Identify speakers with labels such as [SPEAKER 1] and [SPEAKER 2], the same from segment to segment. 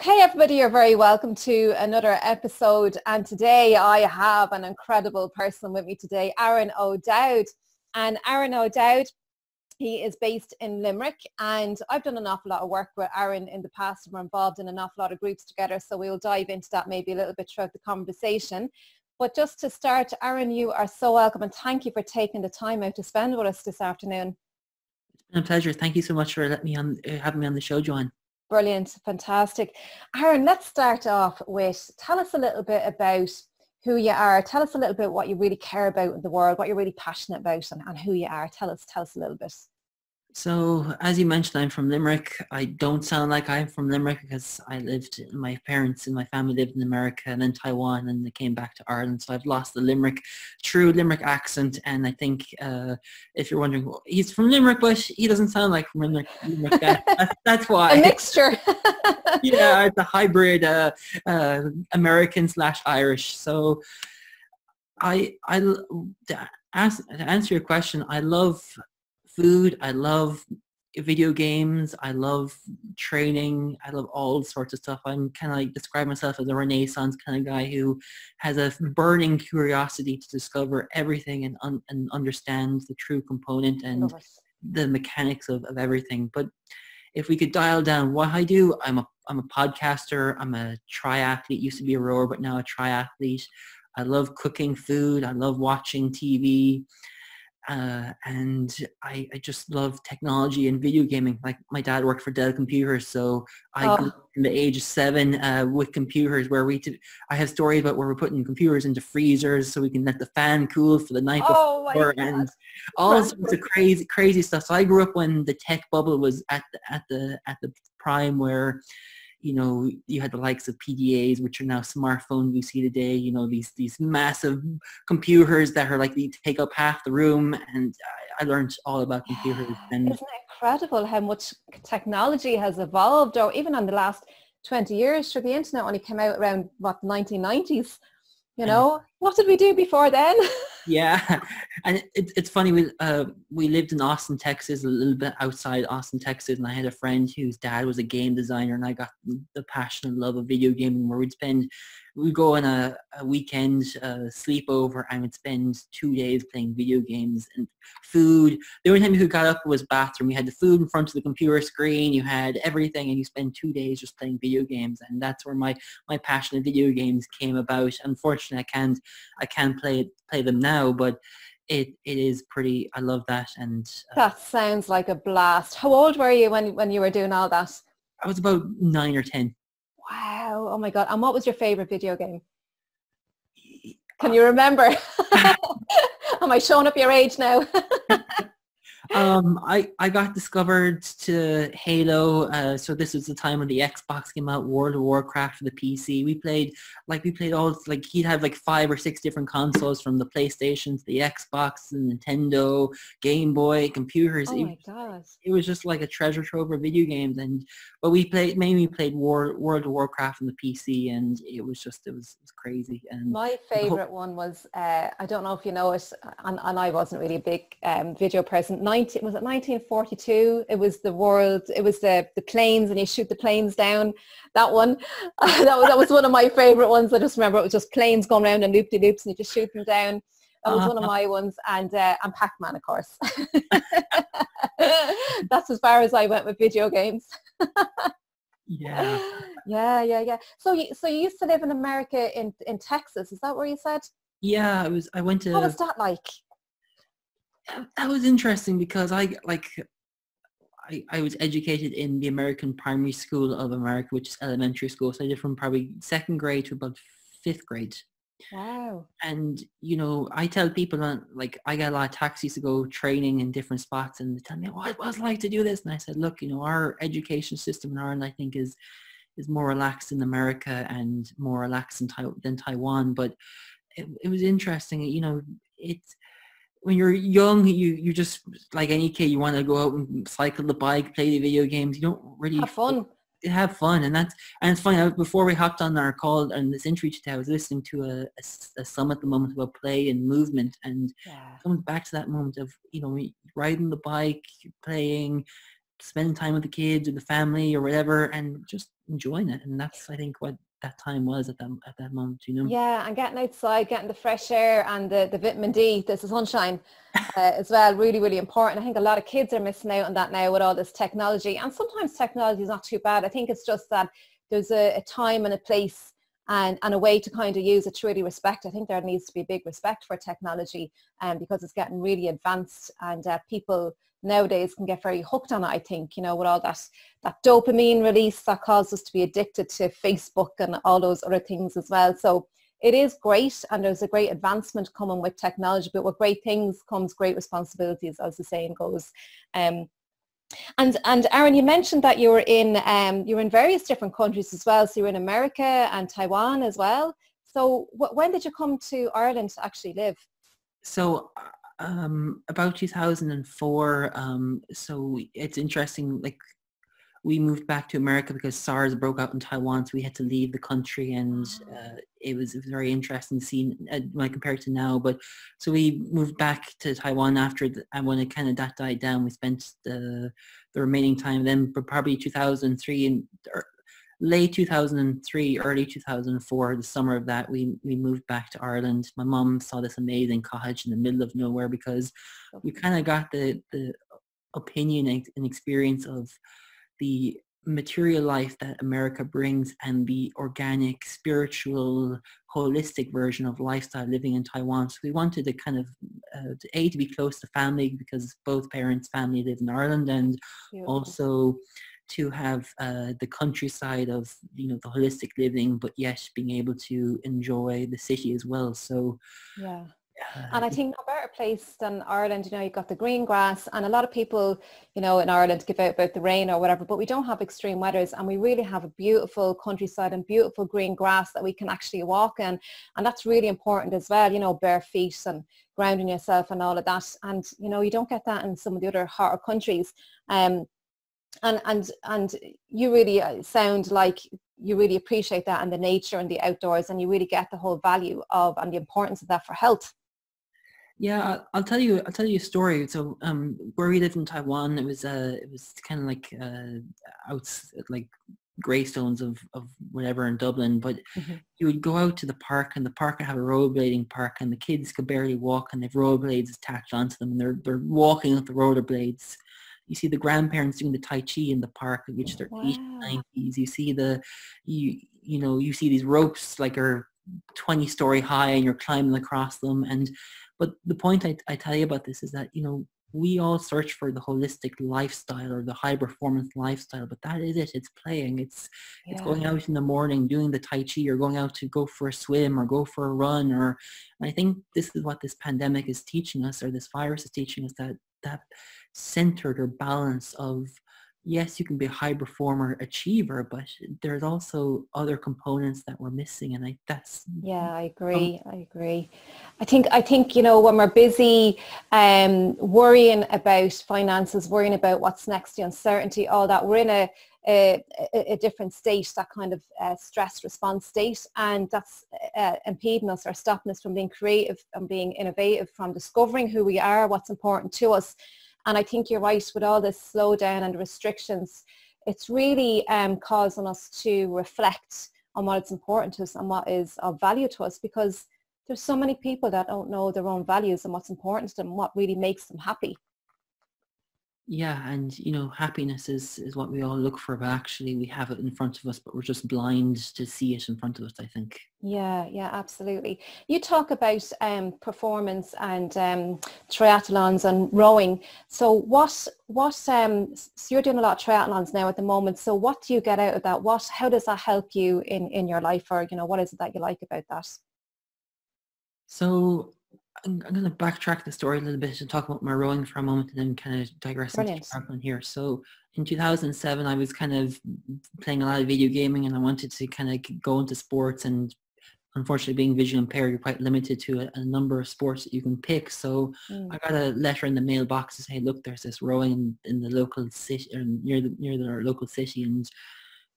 [SPEAKER 1] Hey everybody, you're very welcome to another episode, and today I have an incredible person with me today, Aron O Dowd. And Aron O Dowd, he is based in Limerick, and I've done an awful lot of work with Aron in the past, and we're involved in an awful lot of groups together, so we'll dive into that maybe a little bit throughout the conversation. But just to start, Aron, you are so welcome, and thank you for taking the time out to spend with us this afternoon.
[SPEAKER 2] It's been a pleasure. Thank you so much for having me on the show, Johann.
[SPEAKER 1] Brilliant. Fantastic. Aron, let's start off with, tell us a little bit about who you are. Tell us a little bit what you really care about in the world, what you're really passionate about, and who you are. Tell us a little bit.
[SPEAKER 2] So, as you mentioned, I'm from Limerick. I don't sound like I'm from Limerick because my parents and my family lived in America and then Taiwan, and they came back to Ireland. So I've lost the true Limerick accent. And I think if you're wondering, well, he's from Limerick, but he doesn't sound like from Limerick. That's why.
[SPEAKER 1] A mixture.
[SPEAKER 2] Yeah, it's a hybrid American/Irish. So to answer your question, I love food, I love video games, I love training, I love all sorts of stuff. I'm kind of like describe myself as a Renaissance kind of guy who has a burning curiosity to discover everything and understand the true component and the mechanics of everything. But if we could dial down what I do, I'm a podcaster, I'm a triathlete, used to be a rower, but now a triathlete. I love cooking food, I love watching TV. And I just love technology and video gaming. Like my dad worked for Dell Computers, so I grew up from the age of 7 with computers where I have stories about where we're putting computers into freezers so we can let the fan cool for the night before and all sorts of crazy stuff. So I grew up when the tech bubble was at the prime where, you know, you had the likes of PDAs, which are now smartphones we see today, you know, these massive computers that are like, they take up half the room, and I learned all about computers. And
[SPEAKER 1] isn't it incredible how much technology has evolved, or even in the last 20 years? Sure, the internet only came out around, what, the 1990s? You know, what did we do before then?
[SPEAKER 2] Yeah, and it's funny, we lived in Austin, Texas, a little bit outside Austin, Texas, and I had a friend whose dad was a game designer, and I got the passion and love of video gaming, where we'd go on a weekend sleepover, and we'd spend 2 days playing video games and food. The only time you got up was bathroom. You had the food in front of the computer screen, you had everything, and you spend 2 days just playing video games, and that's where my passion of video games came about. Unfortunately, I can't play them now, but it is pretty, I love that. And
[SPEAKER 1] that sounds like a blast. How old were you when you were doing all that?
[SPEAKER 2] I was about 9 or 10.
[SPEAKER 1] Wow. Oh my God. And what was your favorite video game? Can you remember? Am I showing up your age now?
[SPEAKER 2] I got discovered to Halo. So this was the time when the Xbox came out, World of Warcraft for the PC. We played all, like, he'd have like 5 or 6 different consoles, from the PlayStation to the Xbox, the Nintendo, Game Boy, computers.
[SPEAKER 1] Oh my God.
[SPEAKER 2] It was just like a treasure trove of video games. But we mainly played World of Warcraft on the PC, and it was crazy. And
[SPEAKER 1] my favorite one was, I don't know if you know it, and I wasn't really a big video person. Was it 1942? It was the planes, and you shoot the planes down. That one, that was one of my favorite ones. I just remember it was just planes going around and loop-de-loops, and you just shoot them down. That was one of my ones. And Pac-Man, of course. That's as far as I went with video games.
[SPEAKER 2] Yeah.
[SPEAKER 1] Yeah. So you used to live in America, in Texas. Is that where you said?
[SPEAKER 2] Yeah, I went to.
[SPEAKER 1] What was that like?
[SPEAKER 2] That was interesting because I was educated in the American Primary School of America, which is elementary school. So I did from probably 2nd grade to about 5th grade.
[SPEAKER 1] Wow.
[SPEAKER 2] And, you know, I tell people that, like, I got a lot of taxis to go training in different spots, and they tell me, what was it like to do this? And I said, look, you know, our education system in Ireland, I think, is more relaxed in America and more relaxed than Taiwan. But it was interesting. You know, it's, when you're young, you just, like any kid, you want to go out and cycle the bike, play the video games. You don't really have fun. And it's funny, before we hopped on our call and this intro today, I was listening to a sum at the moment about play and movement, and comes back to that moment of, you know, riding the bike, playing, spending time with the kids or the family or whatever, and just enjoying it. And that's, I think, what that time was at that moment, you know.
[SPEAKER 1] Yeah, and getting outside, getting the fresh air and the vitamin D, the sunshine as well, really, really important. I think a lot of kids are missing out on that now with all this technology. And sometimes technology is not too bad. I think it's just that there's a time and a place and a way to kind of use it to really respect. I think there needs to be a big respect for technology because it's getting really advanced, and people nowadays can get very hooked on it, I think, you know, with all that dopamine release that causes us to be addicted to Facebook and all those other things as well. So it is great, and there's a great advancement coming with technology, but with great things comes great responsibilities, as the saying goes. And Aron, you mentioned that you were in various different countries as well. So you were in America and Taiwan as well. So when did you come to Ireland to actually live?
[SPEAKER 2] So about 2004. So it's interesting, like we moved back to America because SARS broke out in Taiwan, so we had to leave the country, and it was very interesting to see when I compare it to now. But so we moved back to Taiwan after and when it kind of that died down, we spent the remaining time then, but probably 2003 and late 2003, early 2004, the summer of that, we moved back to Ireland. My mum saw this amazing cottage in the middle of nowhere because we kind of got the opinion and experience of the material life that America brings and the organic, spiritual, holistic version of lifestyle living in Taiwan. So we wanted to kind of, to be close to family because both parents' family live in Ireland, and also to have the countryside of, you know, the holistic living, but yet being able to enjoy the city as well. So
[SPEAKER 1] yeah. And I think a better place than Ireland, you know, you've got the green grass, and a lot of people, you know, in Ireland give out about the rain or whatever, but we don't have extreme weathers, and we really have a beautiful countryside and beautiful green grass that we can actually walk in. And that's really important as well, you know, bare feet and grounding yourself and all of that. And, you know, you don't get that in some of the other hotter countries. And you really sound like you really appreciate that and the nature and the outdoors, and you really get the whole value of and the importance of that for health.
[SPEAKER 2] Yeah, I'll tell you a story. So where we lived in Taiwan, it was kind of like like greystones of whatever in Dublin, but you would go out to the park, and the park would have a rollerblading park, and the kids could barely walk, and they've rollerblades attached onto them, and they're walking with the rollerblades. You see the grandparents doing the Tai Chi in the park, which they're 80s, 90s. You see you see these ropes like are 20-story high, and you're climbing across them. But the point I tell you about this is that, you know, we all search for the holistic lifestyle or the high performance lifestyle, but that is it. It's playing. It's going out in the morning, doing the Tai Chi, or going out to go for a swim or go for a run. And I think this is what this pandemic is teaching us, or this virus is teaching us, that centered or balance of, yes, you can be a high performer achiever, but there's also other components that we're missing. And
[SPEAKER 1] I agree. I think, you know, when we're busy worrying about finances, worrying about what's next, the uncertainty, all that, we're in a different state, that kind of stress response state, and that's impeding us or stopping us from being creative and being innovative, from discovering who we are, what's important to us. And I think you're right, with all this slowdown and restrictions, it's really causing us to reflect on what is important to us and what is of value to us, because there's so many people that don't know their own values and what's important to them, what really makes them happy.
[SPEAKER 2] Yeah, and, you know, happiness is what we all look for, but actually we have it in front of us, but we're just blind to see it in front of us, I think.
[SPEAKER 1] Yeah, absolutely. You talk about performance and triathlons and rowing. So so you're doing a lot of triathlons now at the moment. So what do you get out of that? How does that help you in your life, or, you know, what is it that you like about that?
[SPEAKER 2] So I'm going to backtrack the story a little bit and talk about my rowing for a moment, and then kind of digress into triathlon here. So in 2007, I was kind of playing a lot of video gaming, and I wanted to kind of go into sports, and unfortunately, being visually impaired, you're quite limited to a number of sports that you can pick. So I got a letter in the mailbox to say, look, there's this rowing in the local city, or near our local city, and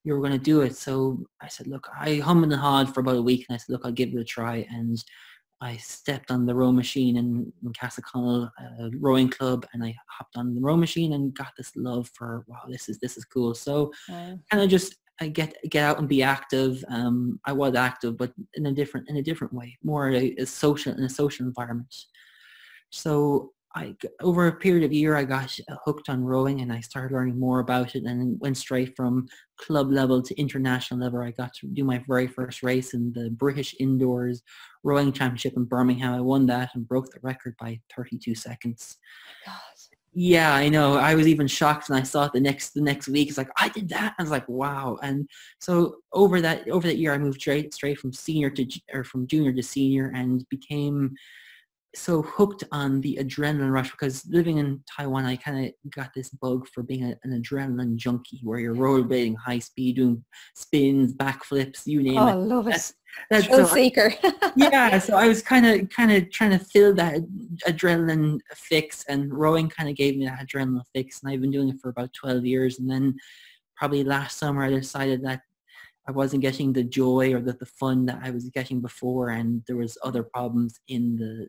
[SPEAKER 2] you were going to do it. So I said, look, I hummed and hawed for about a week, and I said, look, I'll give it a try. And I stepped on the row machine in Castleconnell rowing club, and I hopped on the row machine and got this love for, wow, this is cool. So
[SPEAKER 1] Wow.
[SPEAKER 2] kind of just I get out and be active. I was active, but in a different way, more a social, in a social environment. So over a period of a year, I got hooked on rowing, and I started learning more about it, and went straight from club level to international level. I got to do my very first race in the British Indoors Rowing Championship in Birmingham. I won that and broke the record by 32 seconds.
[SPEAKER 1] God.
[SPEAKER 2] Yeah, I know. I was even shocked when I saw it the next week. It's like, I did that. I was like, wow. And so over that year, I moved straight from from junior to senior, and became so hooked on the adrenaline rush, because living in Taiwan, I kind of got this bug for being an adrenaline junkie, where you're rollerblading high speed, doing spins, backflips, you name
[SPEAKER 1] Oh, I
[SPEAKER 2] it.
[SPEAKER 1] love it.
[SPEAKER 2] That's
[SPEAKER 1] Thrill
[SPEAKER 2] so
[SPEAKER 1] seeker.
[SPEAKER 2] yeah, so I was kind of trying to fill that adrenaline fix, and rowing kind of gave me that adrenaline fix, and I've been doing it for about 12 years. And then probably last summer, I decided that I wasn't getting the joy or the fun that I was getting before, and there was other problems that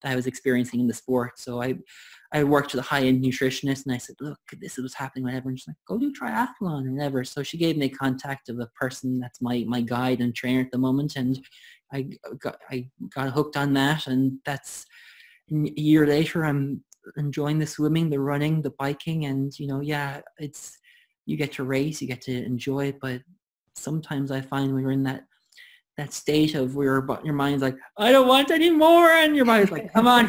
[SPEAKER 2] I was experiencing in the sport. So I worked with a high-end nutritionist, and I said, look, this is what's happening, whatever. And she's like, go do triathlon or whatever. So she gave me contact of a person that's my guide and trainer at the moment, and I got hooked on that. And that's a year later, I'm enjoying the swimming, the running, the biking, and yeah, you get to race, you get to enjoy it, but sometimes I find when you're in that state of where your mind's like, I don't want any more, and your body's like, come on,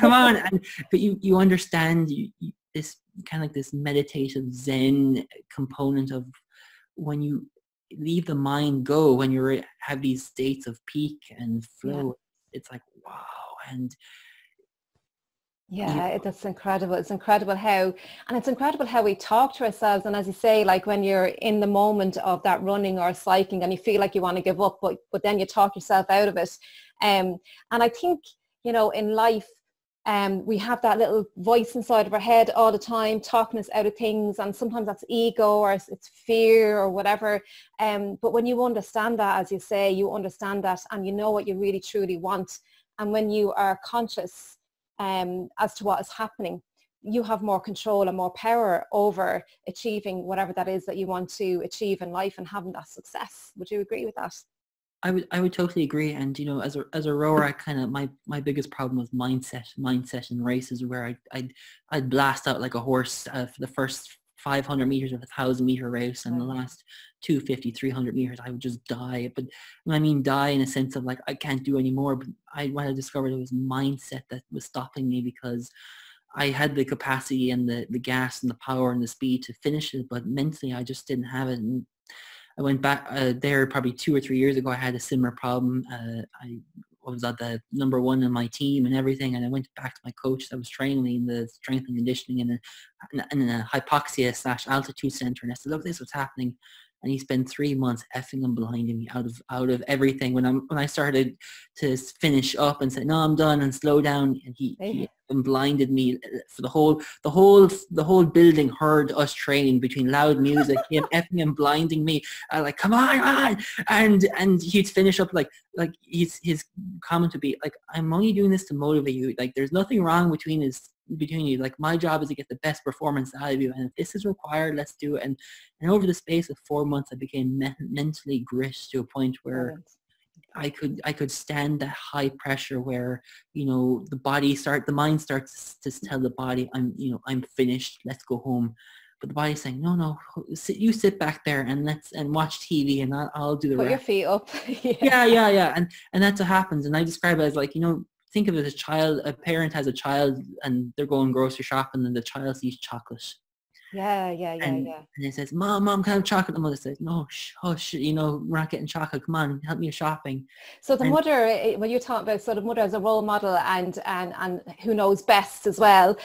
[SPEAKER 2] but you understand this kind of like this meditative Zen component of when you leave the mind go, when you have these states of peak and flow. Yeah. It's like, wow. And
[SPEAKER 1] yeah, that's incredible. It's incredible how we talk to ourselves. And as you say, like when you're in the moment of that running or cycling and you feel like you want to give up, but then you talk yourself out of it. And I think, in life, we have that little voice inside of our head all the time talking us out of things. And sometimes that's ego or it's fear or whatever. But when you understand that, as you say, you understand that and you know what you really truly want. And when you are conscious as to what is happening, you have more control and more power over achieving whatever that is that you want to achieve in life and having that success. Would you agree with that?
[SPEAKER 2] I would totally agree. And as a rower, I kind of my biggest problem was mindset in races, where I'd blast out like a horse for the first 500 meters of a 1,000-meter race, and the last 250, 300 meters I would just die. But I mean die in a sense of like I can't do anymore. But what I discovered, it was mindset that was stopping me, because I had the capacity and the gas and the power and the speed to finish it, but mentally I just didn't have it. And I went back there probably 2 or 3 years ago. I had a similar problem. I was at the number one in my team and everything, and I went back to my coach that was training me in the strength and conditioning in a hypoxia/altitude center, and I said, look, this is what's happening. And he spent 3 months effing and blinding me out of everything. When I started to finish up and say, no, I'm done, and slow down, and he blinded me for the whole building heard us training between loud music, him effing and blinding me. Like, come on, and he'd finish up like his comment would be like, I'm only doing this to motivate you. Like, there's nothing wrong between you. Like, my job is to get the best performance out of you, and if this is required, let's do it. And over the space of 4 months, I became mentally grit to a point where I could stand that high pressure where the mind starts to tell the body, I'm finished, let's go home. But the body's saying, no, you sit back there and watch TV, and I'll do the rest.
[SPEAKER 1] Put your feet up.
[SPEAKER 2] Yeah. And that's what happens. And I describe it as like, think of it as a parent has a child and they're going grocery shopping, and the child sees chocolate.
[SPEAKER 1] Yeah.
[SPEAKER 2] And it says, Mom, can I have chocolate? The mother says, no, hush, we're not getting chocolate. Come on, help me with shopping.
[SPEAKER 1] So the mother, when you're talking about sort of mother as a role model and who knows best as well.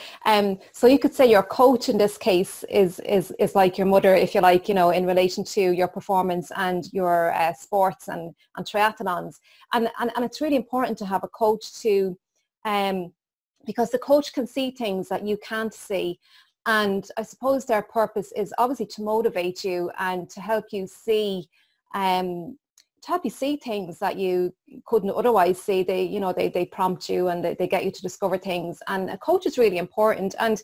[SPEAKER 1] So you could say your coach in this case is like your mother, if you like, in relation to your performance and your sports and triathlons. And it's really important to have a coach to, because the coach can see things that you can't see. And I suppose their purpose is obviously to motivate you and to help you see help you see things that you couldn't otherwise see. They prompt you, and they get you to discover things. And a coach is really important. And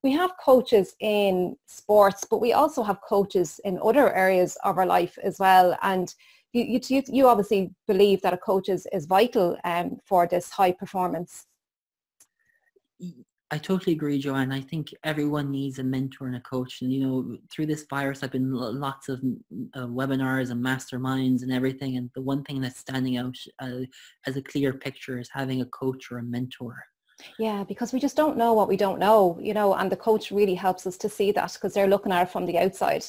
[SPEAKER 1] we have coaches in sports, but we also have coaches in other areas of our life as well. And you obviously believe that a coach is vital for this high performance.
[SPEAKER 2] I totally agree, Joanne. I think everyone needs a mentor and a coach. And, you know, through this virus, I've been lots of webinars and masterminds and everything. And the one thing that's standing out as a clear picture is having a coach or a mentor.
[SPEAKER 1] Yeah, because we just don't know what we don't know, you know, and the coach really helps us to see that, because they're looking at it from the outside.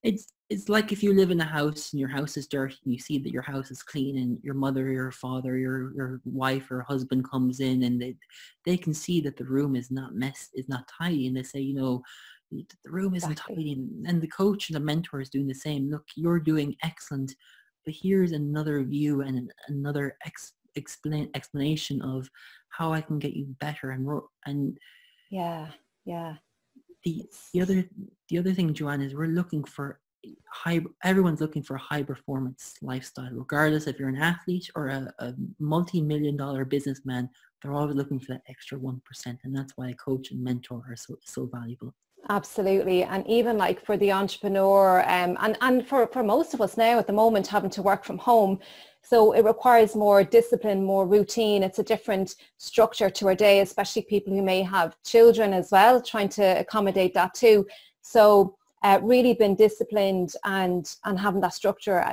[SPEAKER 2] It's like if you live in a house and your house is dirty and you see that your house is clean, and your mother, your father, your wife or husband comes in, and they can see that the room is not tidy, and they say, you know, the room isn't tidy. And the coach and the mentor is doing the same. Look, you're doing excellent, but here's another view and another explanation of how I can get you better. And
[SPEAKER 1] yeah.
[SPEAKER 2] The other thing, Joanne, is we're looking for everyone's looking for a high performance lifestyle, regardless if you're an athlete or a multi-million-dollar businessman. They're always looking for that extra 1%, and that's why a coach and mentor are so valuable.
[SPEAKER 1] Absolutely. And even like for the entrepreneur, and for most of us now at the moment having to work from home, so it requires more discipline, more routine. It's a different structure to our day, especially people who may have children as well, trying to accommodate that too. So really being disciplined and having that structure,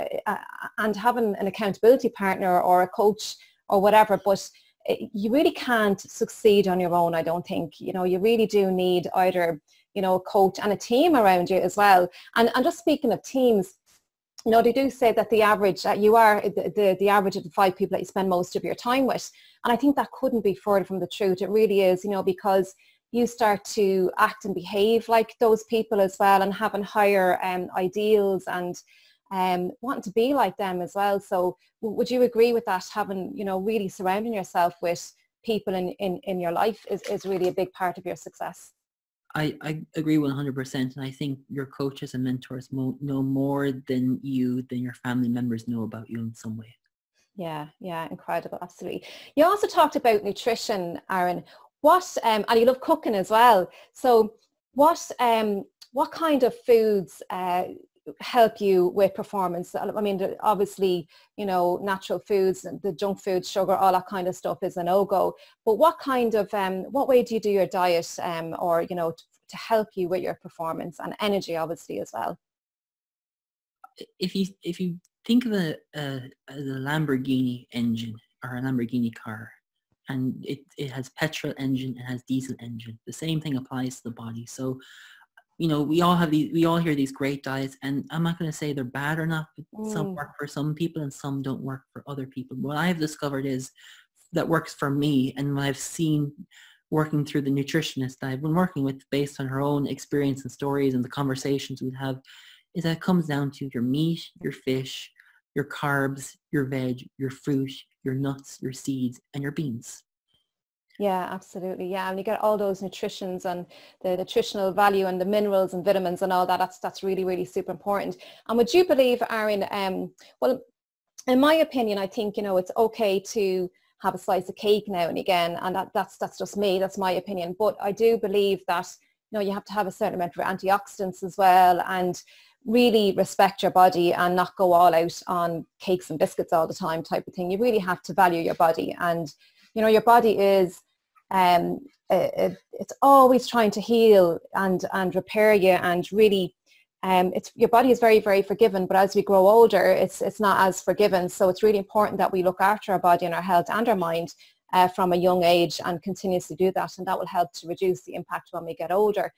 [SPEAKER 1] and having an accountability partner or a coach or whatever. But you really can't succeed on your own, I don't think. You know, you really do need either, you know, a coach and a team around you as well. And just speaking of teams, you know, they do say that the average, you are the average of the 5 people that you spend most of your time with. And I think that couldn't be further from the truth. It really is, you know, because you start to act and behave like those people as well, and having higher ideals and wanting to be like them as well. So would you agree with that? Having, you know, really surrounding yourself with people in your life is really a big part of your success.
[SPEAKER 2] I agree 100%, and I think your coaches and mentors know more than your family members know about you in some way.
[SPEAKER 1] Yeah, incredible, absolutely. You also talked about nutrition, Aron. And you love cooking as well. So what kind of foods help you with performance? I mean, obviously, you know, natural foods, the junk food, sugar, all that kind of stuff is a no-go. But what kind of, what way do you do your diet, or, you know, to help you with your performance and energy, obviously, as well?
[SPEAKER 2] If you think of a Lamborghini engine or a Lamborghini car, and it has petrol engine and has diesel engine, the same thing applies to the body. So, you know, we all hear these great diets, and I'm not going to say they're bad or not, but some work for some people and some don't work for other people. What I've discovered is that works for me, and what I've seen working through the nutritionist that I've been working with based on her own experience and stories and the conversations we have, is that it comes down to your meat, your fish, your carbs, your veg, your fruit, your nuts, your seeds, and your beans.
[SPEAKER 1] Yeah, absolutely. Yeah, and you get all those nutritions and the nutritional value and the minerals and vitamins and all that. That's really, really super important. And would you believe, Aron, well, in my opinion, I think, you know, it's okay to have a slice of cake now and again, and that's just me. That's my opinion. But I do believe that, you know, you have to have a certain amount of antioxidants as well, and really respect your body and not go all out on cakes and biscuits all the time type of thing. You really have to value your body, and, you know, your body is it's always trying to heal and repair you, and really your body is very, very forgiving, but as we grow older, it's not as forgiving. So it's really important that we look after our body and our health and our mind from a young age, and continuously do that, and that will help to reduce the impact when we get older.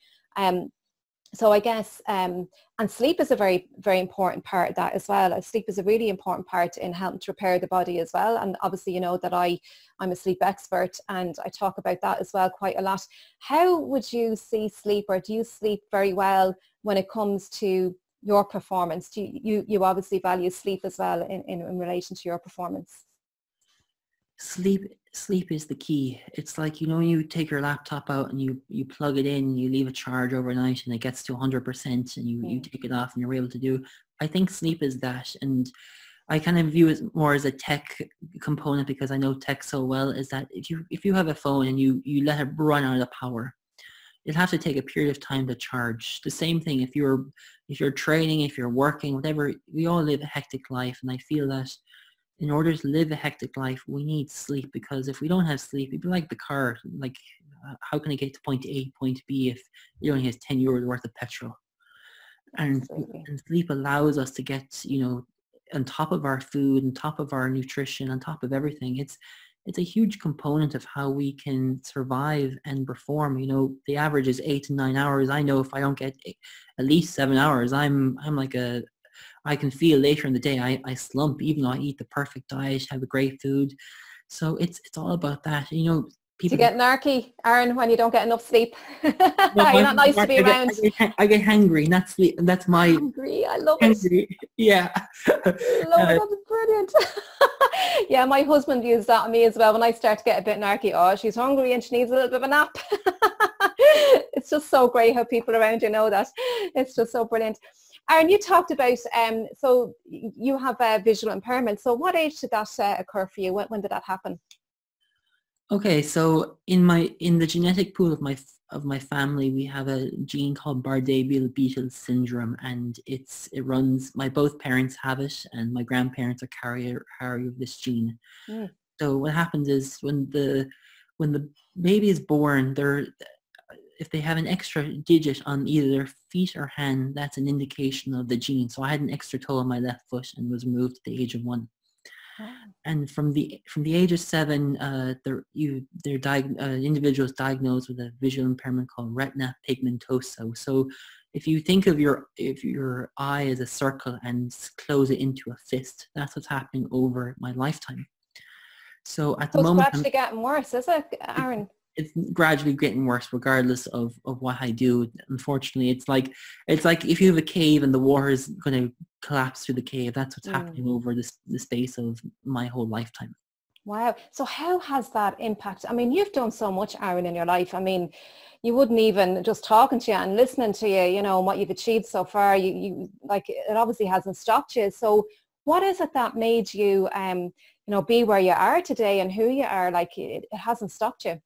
[SPEAKER 1] So I guess, and sleep is a very, very important part of that as well. Sleep is a really important part in helping to repair the body as well. And obviously, you know that I'm a sleep expert, and I talk about that as well quite a lot. How would you see sleep, or do you sleep very well when it comes to your performance? Do you obviously value sleep as well in relation to your performance?
[SPEAKER 2] Sleep is the key. It's like, you know, you take your laptop out and you plug it in, you leave a charge overnight, and it gets to 100%, and you take it off and you're able to do. I think sleep is that. And I kind of view it more as a tech component, because I know tech so well, is that if you have a phone and you let it run out of power, it'll have to take a period of time to charge. The same thing if you're training, if you're working, whatever, we all live a hectic life, and I feel that in order to live a hectic life, we need sleep, because if we don't have sleep, it'd be like the car, like how can I get to point A, point B if it only has 10 euros worth of petrol? And,
[SPEAKER 1] Absolutely.
[SPEAKER 2] and sleep allows us to get, on top of our food, on top of our nutrition, on top of everything. It's a huge component of how we can survive and perform. The average is 8 to 9 hours. I know if I don't get at least 7 hours, I'm like I can feel later in the day I slump, even though I eat the perfect diet, have a great food. So it's all about that.
[SPEAKER 1] Do you
[SPEAKER 2] People
[SPEAKER 1] get narky, Aaron, when you don't get enough sleep?
[SPEAKER 2] no,
[SPEAKER 1] Are you not nice to be around?
[SPEAKER 2] I get hangry, and that's my
[SPEAKER 1] Hungry, I love it.
[SPEAKER 2] hangry. Yeah.
[SPEAKER 1] Love it, that's brilliant. Yeah, my husband used that on me as well when I start to get a bit narky. Oh, she's hungry and she needs a little bit of a nap. It's just so great how people around you know that. It's just so brilliant. Aaron, you talked about, so you have a visual impairment. So what age did that occur for you? When did that happen?
[SPEAKER 2] Okay, so in the genetic pool of my family, we have a gene called Bardet-Biedl syndrome, and it runs. My both parents have it, and my grandparents are carrier of this gene.
[SPEAKER 1] Mm.
[SPEAKER 2] So what happens is when the baby is born, if they have an extra digit on either their feet or hand, that's an indication of the gene. So I had an extra toe on my left foot and was removed at the age of 1.
[SPEAKER 1] Oh.
[SPEAKER 2] And from the age of 7, individual is diagnosed with a visual impairment called retina pigmentosa. So if you think of your eye as a circle and close it into a fist, that's what's happening over my lifetime. So at the
[SPEAKER 1] So it's
[SPEAKER 2] moment,
[SPEAKER 1] gradually getting worse, is it, Aaron?
[SPEAKER 2] it's gradually getting worse regardless of what I do. Unfortunately, it's like if you have a cave and the water is going to collapse through the cave. That's what's happening over the space of my whole lifetime.
[SPEAKER 1] Wow. So how has that impacted? I mean, you've done so much, Aaron, in your life. I mean, you wouldn't even, just talking to you and listening to you, and what you've achieved so far, you like, it obviously hasn't stopped you. So what is it that made you, be where you are today and who you are? Like, it hasn't stopped you.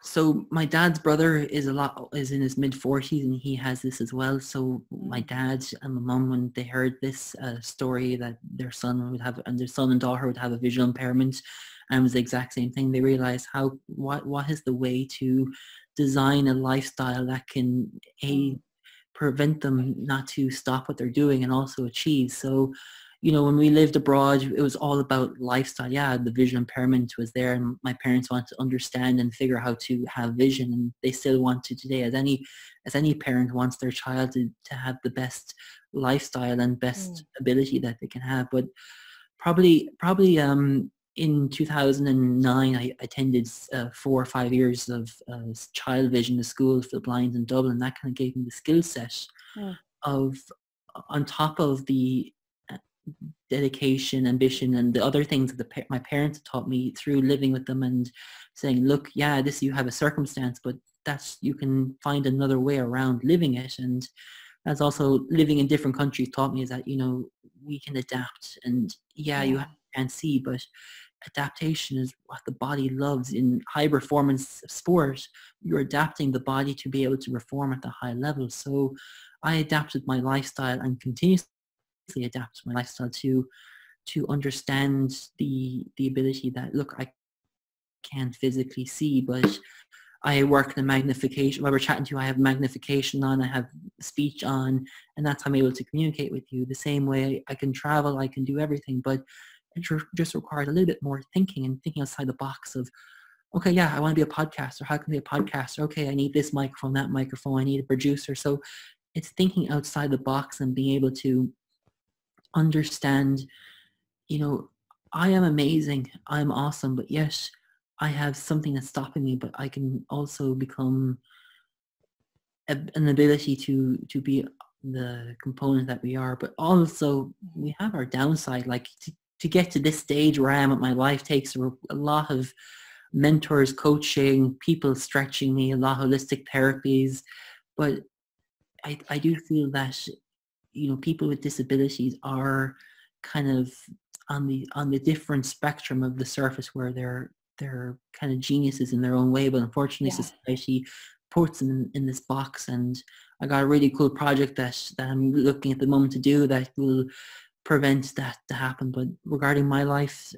[SPEAKER 2] So my dad's brother is in his mid-40s, and he has this as well. So my dad and my mum, when they heard this story that their son and daughter would have a visual impairment, and it was the exact same thing, they realized what is the way to design a lifestyle that can prevent them not to stop what they're doing and also achieve. So when we lived abroad, it was all about lifestyle. Yeah, the vision impairment was there, and my parents wanted to understand and figure out how to have vision, and they still want to today, as any parent wants their child to have the best lifestyle and best ability that they can have. But probably in 2009, I attended 4 or 5 years of child vision, the school for the blind in Dublin. That kind of gave me the skill set of, on top of the dedication, ambition, and the other things that my parents taught me through living with them and saying, look, yeah, you have a circumstance, but you can find another way around living it. And that's also living in different countries taught me, is that, we can adapt. And you can't see, but adaptation is what the body loves. In high performance sport, you're adapting the body to be able to perform at the high level. So I adapted my lifestyle and continuously adapt my lifestyle to understand the ability that, look, I can't physically see, but I work in a magnification. While we're chatting to you, I have magnification on, I have speech on, and that's how I'm able to communicate with you. The same way I can travel, I can do everything, but it just requires a little bit more thinking and thinking outside the box of, okay, yeah, I want to be a podcaster. How can I be a podcaster? Okay, I need this microphone, that microphone, I need a producer. So it's thinking outside the box and being able to understand, I am amazing, I'm awesome, but yes, I have something that's stopping me, but I can also become an ability to be the component that we are. But also we have our downside. Like to get to this stage where I am at my life takes a lot of mentors, coaching, people stretching me, a lot of holistic therapies. But I do feel that people with disabilities are kind of on the different spectrum of the surface, where they're kind of geniuses in their own way, but unfortunately society puts them in this box. And I got a really cool project that I'm looking at the moment to do that will prevent that to happen. But regarding my life,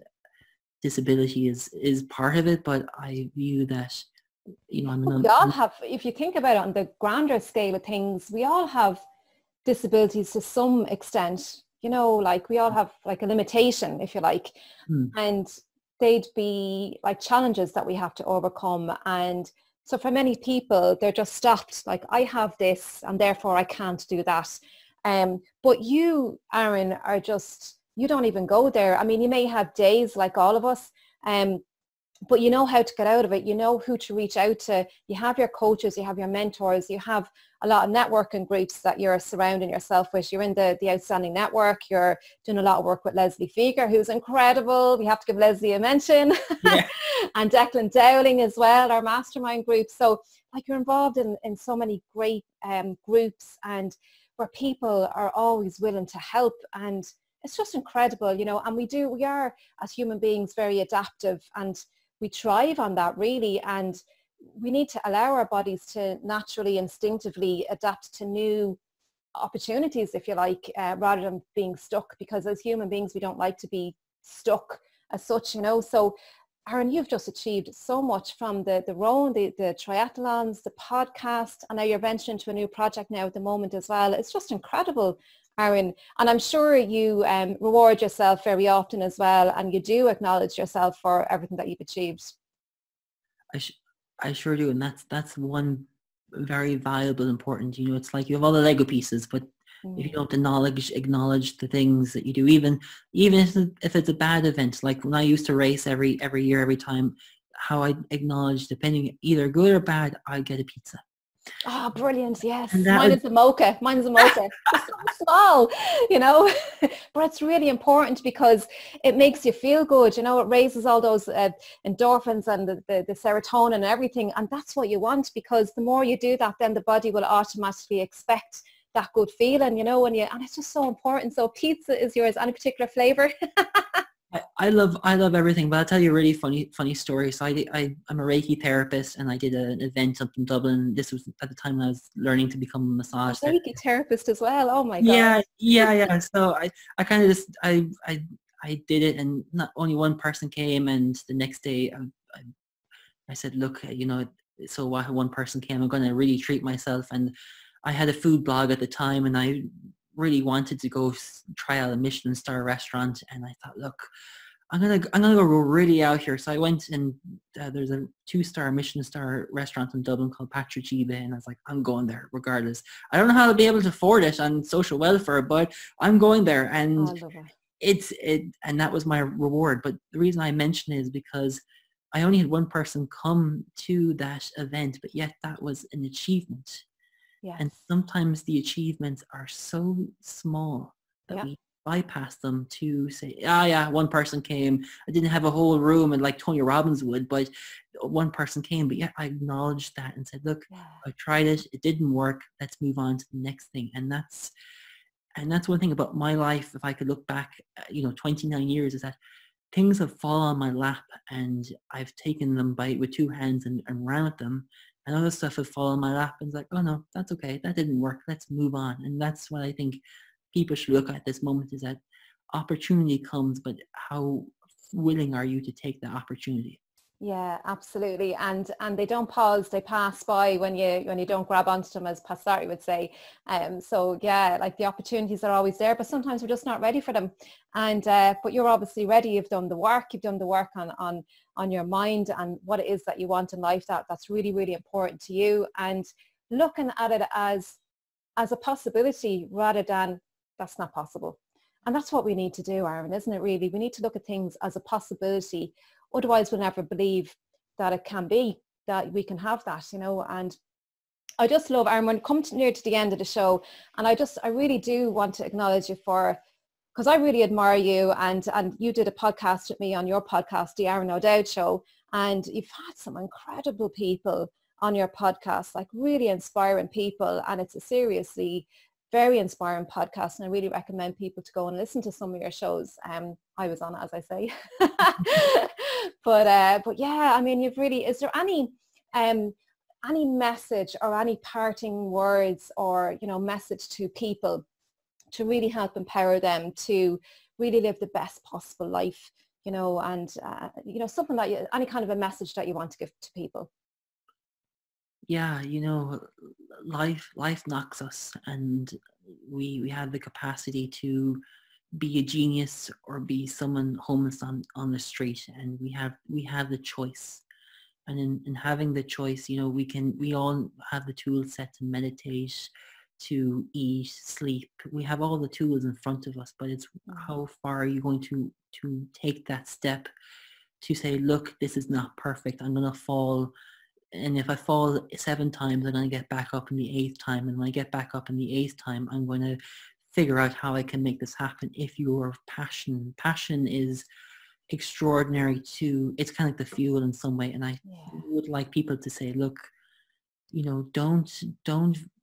[SPEAKER 2] disability is part of it, but I view that, we
[SPEAKER 1] all have, if you think about it on the grander scale of things, we all have disabilities to some extent, like we all have like a limitation, if you like, and they'd be like challenges that we have to overcome. And so for many people, they're just stopped, like, I have this and therefore I can't do that. But you, Aron, are just, you don't even go there. I mean, you may have days like all of us, but you know how to get out of it. You know who to reach out to. You have your coaches, you have your mentors, you have a lot of networking groups that you're surrounding yourself with. You're in the Outstanding Network. You're doing a lot of work with Leslie Feger, who's incredible. We have to give Leslie a mention. Yeah. And Declan Dowling as well, our mastermind group. So like, you're involved in so many great groups, and where people are always willing to help. And it's just incredible, and we are as human beings very adaptive, and we thrive on that, really. And we need to allow our bodies to naturally, instinctively adapt to new opportunities, if you like, rather than being stuck, because as human beings, we don't like to be stuck as such, So Aron, you've just achieved so much, from the rowing, the triathlons, the podcast, and now you're venturing into a new project now at the moment as well. It's just incredible, Aron. And I'm sure you reward yourself very often as well, and you do acknowledge yourself for everything that you've achieved.
[SPEAKER 2] I sure do, and that's one very valuable, important. It's like you have all the Lego pieces, but if you don't acknowledge the things that you do, even if it's a bad event, like when I used to race every year, every time, how I acknowledge, depending, either good or bad, I get a pizza.
[SPEAKER 1] Oh, brilliant. Yes. Mine is a mocha. Just small, but it's really important because it makes you feel good. It raises all those endorphins and the serotonin and everything. And that's what you want, because the more you do that, then the body will automatically expect that good feeling, and it's just so important. So pizza is yours. Any particular flavor?
[SPEAKER 2] I love everything, but I'll tell you a really funny story. So I'm a Reiki therapist, and I did an event up in Dublin. This was at the time I was learning to become a massage
[SPEAKER 1] Reiki therapist as well. Oh my God.
[SPEAKER 2] Yeah. So I kind of just I did it, and not only one person came, and the next day I said, look, so why one person came, I'm going to really treat myself. And I had a food blog at the time, and I really wanted to go try out a Michelin star restaurant. And I thought, look, I'm gonna go really out here. So I went, and there's a 2-star Michelin star restaurant in Dublin called Patrick, and I was like, I'm going there regardless. I don't know how I'll be able to afford it on social welfare, but I'm going there. And and that was my reward. But the reason I mention it is because I only had one person come to that event, but yet that was an achievement. Yes. And sometimes the achievements are so small that we bypass them to say, one person came. I didn't have a whole room, and like Tony Robbins would, but one person came. But I acknowledged that and said, look, I tried it. It didn't work. Let's move on to the next thing. And that's one thing about my life. If I could look back, 29 years, is that things have fallen on my lap, and I've taken them with 2 hands and ran with them. And other stuff have fallen on my lap, and it's like, oh no, that's okay. That didn't work. Let's move on. And that's what I think people should look at this moment, is that opportunity comes, but how willing are you to take the opportunity?
[SPEAKER 1] Yeah, absolutely. And they don't pause, they pass by when you don't grab onto them, as Passari would say. So yeah, like the opportunities are always there, but sometimes we're just not ready for them. And but you're obviously ready. You've done the work. You've done the work on your mind and what it is that you want in life. That's really, really important to you, and looking at it as a possibility rather than that's not possible. And that's what we need to do, Aron, isn't it really? We need to look at things as a possibility. Otherwise, we'll never believe that it can be, that we can have that, And I just love, Aron, when it comes near to the end of the show, and I really do want to acknowledge you because I really admire you, and you did a podcast with me on your podcast, the Aron O Dowd Show, and you've had some incredible people on your podcast, like really inspiring people, and it's a seriously very inspiring podcast, and I really recommend people to go and listen to some of your shows. I was on it, as I say. But yeah, I mean, you've really, is there any message or any parting words or, you know, message to people to really help empower them to really live the best possible life, you know, and, you know, something that you, any kind of a message that you want to give to people?
[SPEAKER 2] Yeah, you know, life knocks us, and we have the capacity to be a genius or be someone homeless on the street, and we have the choice. And in having the choice, you know, we all have the tool set to meditate, to eat, sleep. We have all the tools in front of us, but it's how far are you going to take that step to say, look, this is not perfect. I'm going to fall. And if I fall 7 times, I'm going to get back up in the 8th time. And when I get back up in the 8th time, I'm going to figure out how I can make this happen. If your passion is extraordinary too, it's kind of like the fuel in some way. And I would like people to say, look, you know, don't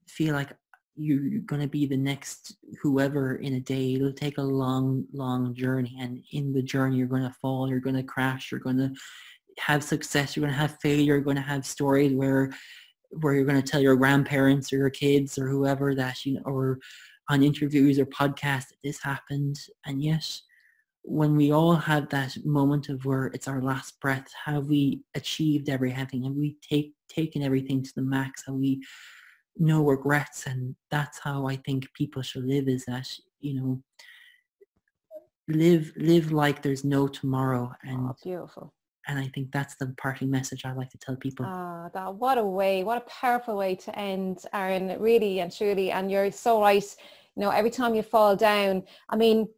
[SPEAKER 2] feel like you're going to be the next whoever in a day. It'll take a long journey, and in the journey you're going to fall, you're going to crash, you're going to have success, you're going to have failure, you're going to have stories where you're going to tell your grandparents or your kids or whoever that, you know, or on interviews or podcasts that this happened. And yet when we all have that moment of where it's our last breath, have we achieved everything? Have we taken everything to the max? Have we no regrets? And that's how I think people should live, is that, you know, live like there's no tomorrow. And
[SPEAKER 1] Beautiful.
[SPEAKER 2] And I think that's the parting message I like to tell people.
[SPEAKER 1] What a powerful way to end, Aron, really and truly. And you're so right. You know, every time you fall down, I mean,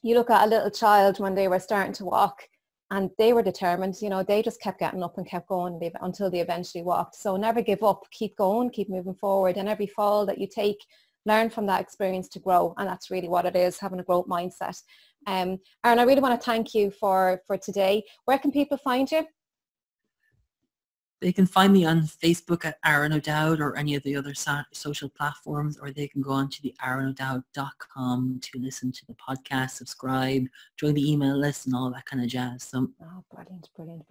[SPEAKER 1] you look at a little child when they were starting to walk, and they were determined, you know, they just kept getting up and kept going until they eventually walked. So never give up, keep going, keep moving forward. And every fall that you take, learn from that experience to grow. And that's really what it is, having a growth mindset. Aron, I really want to thank you for today. Where can people find you?
[SPEAKER 2] They can find me on Facebook at Aron O Dowd or any of the other social platforms, or they can go on to the aronodowd.com to listen to the podcast, subscribe, join the email list and all that kind of jazz. So,
[SPEAKER 1] brilliant.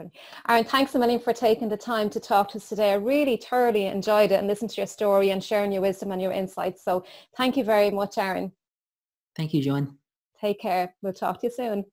[SPEAKER 1] Aron, thanks a million for taking the time to talk to us today. I really thoroughly enjoyed it and listened to your story and sharing your wisdom and your insights. So thank you very much, Aron.
[SPEAKER 2] Thank you, Johann.
[SPEAKER 1] Take care. We'll talk to you soon.